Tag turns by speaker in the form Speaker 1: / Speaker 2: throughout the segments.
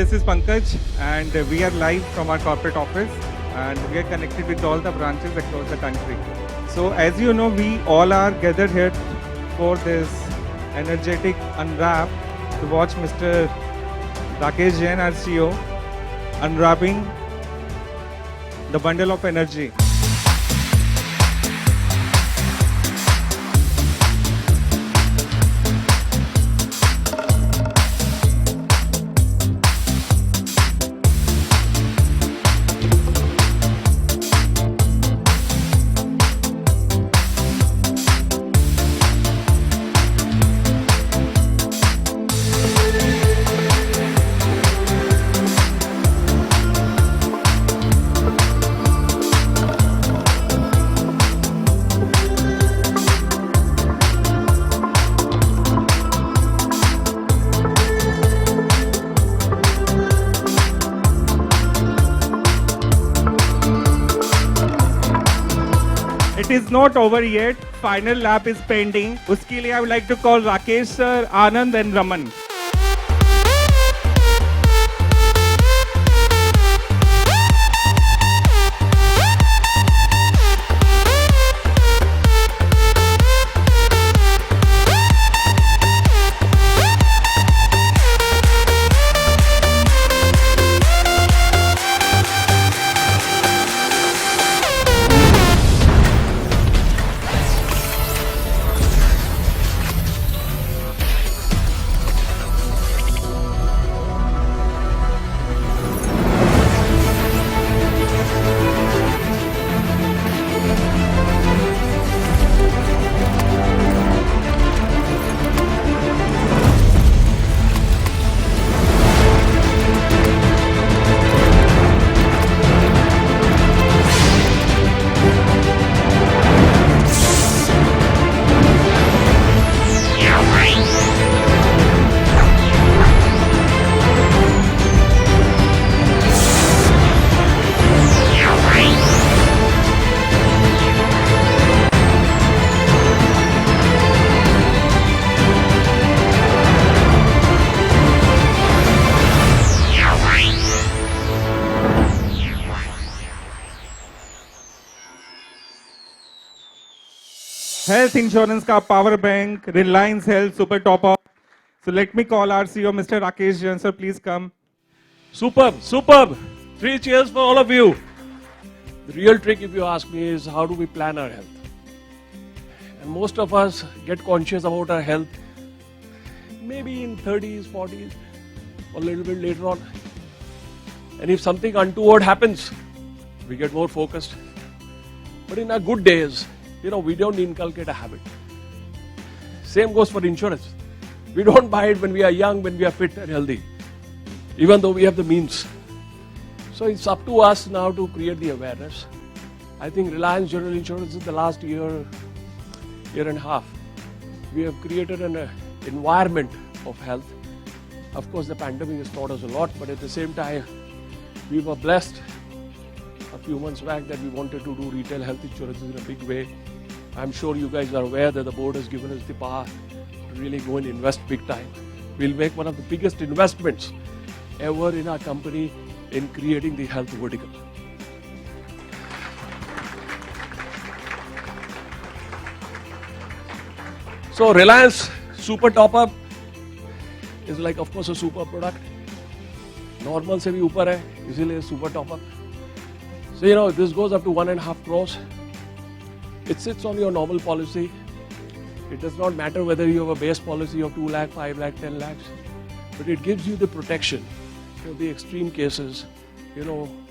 Speaker 1: this is Pankaj, and we are live from our corporate office, and we are connected with all the branches across the country. So, as you know, we all are gathered here for this energetic unwrap to watch Mr. Rakesh Jain, our CEO, unwrapping the bundle of energy. It is not over yet. Final lap is pending. उसके लिए I would like to call Rakesh sir, Anand and Raman. Health insurance का power bank, Reliance Health super top up. So let me call our CEO, Mr. Rakesh Jain, sir, please come.
Speaker 2: Superb, superb. 3 cheers for all of you. The real trick, if you ask me, is how do we plan our health? And most of us get conscious about our health maybe in 30s, 40s, or a little bit later on. And if something untoward happens, we get more focused. But in our good days, we don't inculcate a habit. Same goes for insurance. We don't buy it when we are young, when we are fit and healthy, even though we have the means. So it's up to us now to create the awareness. I think Reliance General Insurance in the last year and a half, we have created an environment of health. Of course, the pandemic has taught us a lot, but at the same time, we were blessed a few months back that we wanted to do retail health insurance in a big way. I'm sure you guys are aware that the board has given us the power to really go and invest big time. We'll make one of the biggest investments ever in our company in creating the health vertical. So Reliance Super Top Up is like, of course, a super product. Normal से भी ऊपर है, इसीलिए super top up. So this goes up to 1.5 crores. It sits on your normal policy. It does not matter whether you have a base policy of 2 lakh, 5 lakh, 10 lakhs, but it gives you the protection for the extreme cases,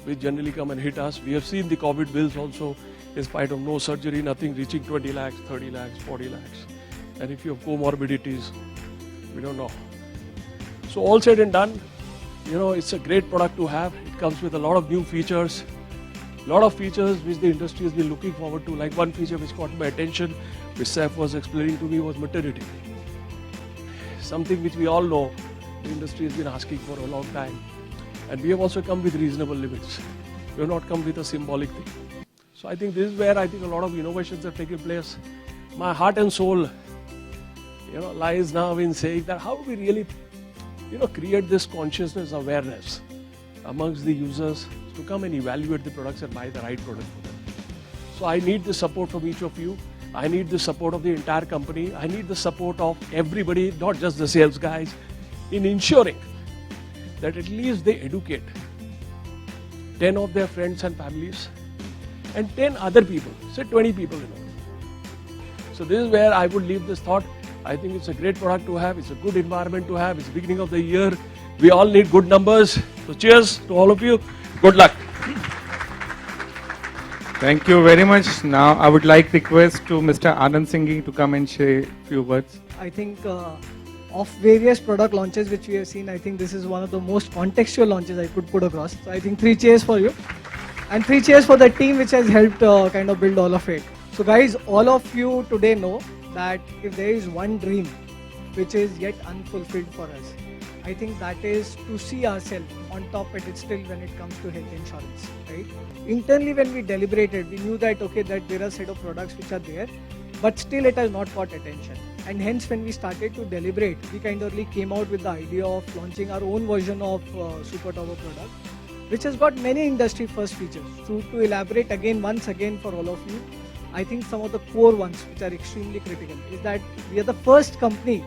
Speaker 2: which generally come and hit us. We have seen the COVID bills also, in spite of no surgery, nothing reaching 20 lakhs, 30 lakhs, 40 lakhs. And if you have comorbidities, we don't know. So all said and done, it's a great product to have. It comes with a lot of new features. lot of features which the industry has been looking forward to. Like one feature which caught my attention, which Saif was explaining to me, was maternity. Something which we all know the industry has been asking for a long time. And we have also come with reasonable limits. We have not come with a symbolic thing. So I think this is where I think a lot of innovations have taken place. My heart and soul, lies now in saying that how do we really create this consciousness awareness amongst the users to come and evaluate the products and buy the right product for them. So I need the support from each of you. I need the support of the entire company. I need the support of everybody, not just the sales guys, in ensuring that at least they educate 10 of their friends and families and 10 other people, say 20 people. So this is where I would leave this thought. I think it's a great product to have. It's a good environment to have. It's the beginning of the year. We all need good numbers. So cheers to all of you. Good luck.
Speaker 1: Thank you very much. Now I would like request to Mr. Anand Singhi to come and share few words.
Speaker 3: I think of various product launches which we have seen, I think this is one of the most contextual launches I could put across. So I think 3 cheers for you. And 3 cheers for the team which has helped kind of build all of it. So guys, all of you today know that if there is one dream which is yet unfulfilled for us, I think that is to see ourselves on top pedestal when it comes to health insurance, right? Internally when we deliberated, we knew that okay, that there are a set of products which are there, but still it has not got attention. And hence when we started to deliberate, we kind of came out with the idea of launching our own version of Super Turbo product, which has got many industry first features. So to elaborate again, once again for all of you, I think some of the core ones which are extremely critical is that we are the first company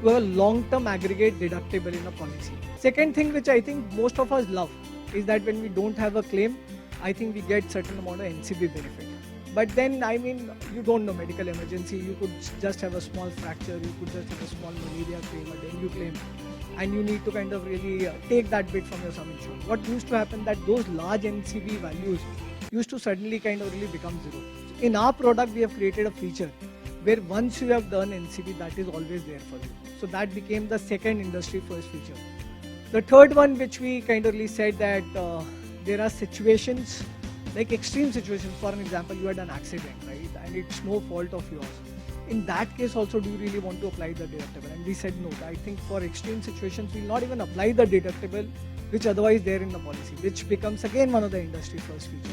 Speaker 3: to have a long-term aggregate deductible in a policy. Second thing which I think most of us love is that when we don't have a claim, I think we get certain amount of NCB benefit. But then, I mean, you don't know medical emergency, you could just have a small fracture, you could just have a small malaria claim, a dengue claim, and you need to kind of really take that bit from your sum insurance. What used to happen that those large NCB values used to suddenly kind of really become zero. In our product, we have created a feature where once you have done NCB, that is always there for you. So that became the second industry first feature. The third one, which we kind of really said that there are situations, like extreme situations. For an example, you had an accident, right? And it's no fault of yours. In that case also, do you really want to apply the deductible? And we said no. I think for extreme situations, we'll not even apply the deductible, which otherwise there in the policy, which becomes again one of the industry first features.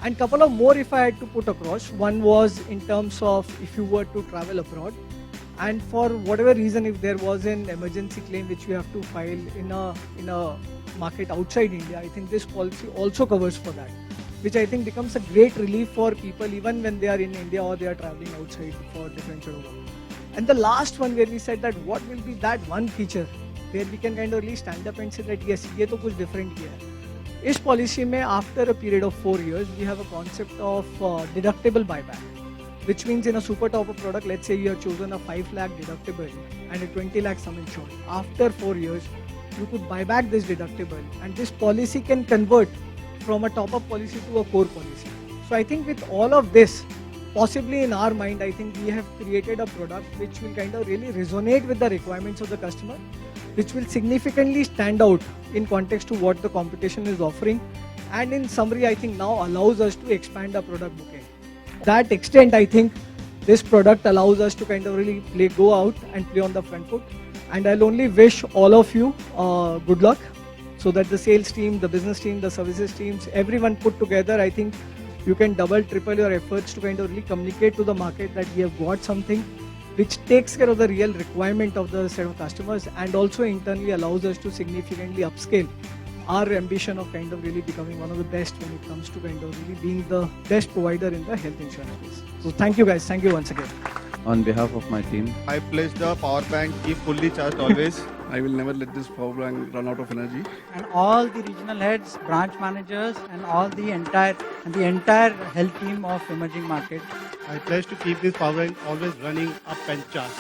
Speaker 3: And couple of more if I had to put across. One was in terms of if you were to travel abroad, and for whatever reason, if there was an emergency claim which you have to file in a market outside India, I think this policy also covers for that, which I think becomes a great relief for people even when they are in India or they are traveling outside for different sort of work. And the last one where we said that what will be that one feature where we can kind of really stand up and say that yes, ये तो कुछ different किया है. इस policy में after a period of 4 years, we have a concept of deductible buyback, which means in a Super Turbo product, let's say you have chosen a 5 lakh deductible and a 20 lakh sum insured. After 4 years, you could buy back this deductible and this policy can convert from a top-up policy to a core policy. So I think with all of this, possibly in our mind, I think we have created a product which will kind of really resonate with the requirements of the customer, which will significantly stand out in context to what the competition is offering, and in summary, I think now allows us to expand our product bouquet. That extent, I think this product allows us to kind of really go out and play on the front foot. And I'll only wish all of you good luck, so that the sales team, the business team, the services teams, everyone put together, I think you can double, triple your efforts to kind of really communicate to the market that we have got something which takes care of the real requirement of the set of customers and also internally allows us to significantly upscale our ambition of kind of really becoming one of the best when it comes to kind of really being the best provider in the health insurance space. So thank you guys. Thank you once again.
Speaker 4: On behalf of my team,
Speaker 5: I pledge the power bank, keep fully charged always.
Speaker 6: I will never let this power bank run out of energy.
Speaker 7: And all the regional heads, branch managers, and all the entire health team of emerging market.
Speaker 5: I pledge to keep this power bank always running up and charged.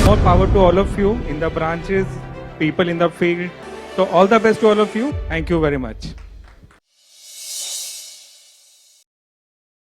Speaker 1: More power to all of you in the branches, people in the field. So all the best to all of you. Thank you very much.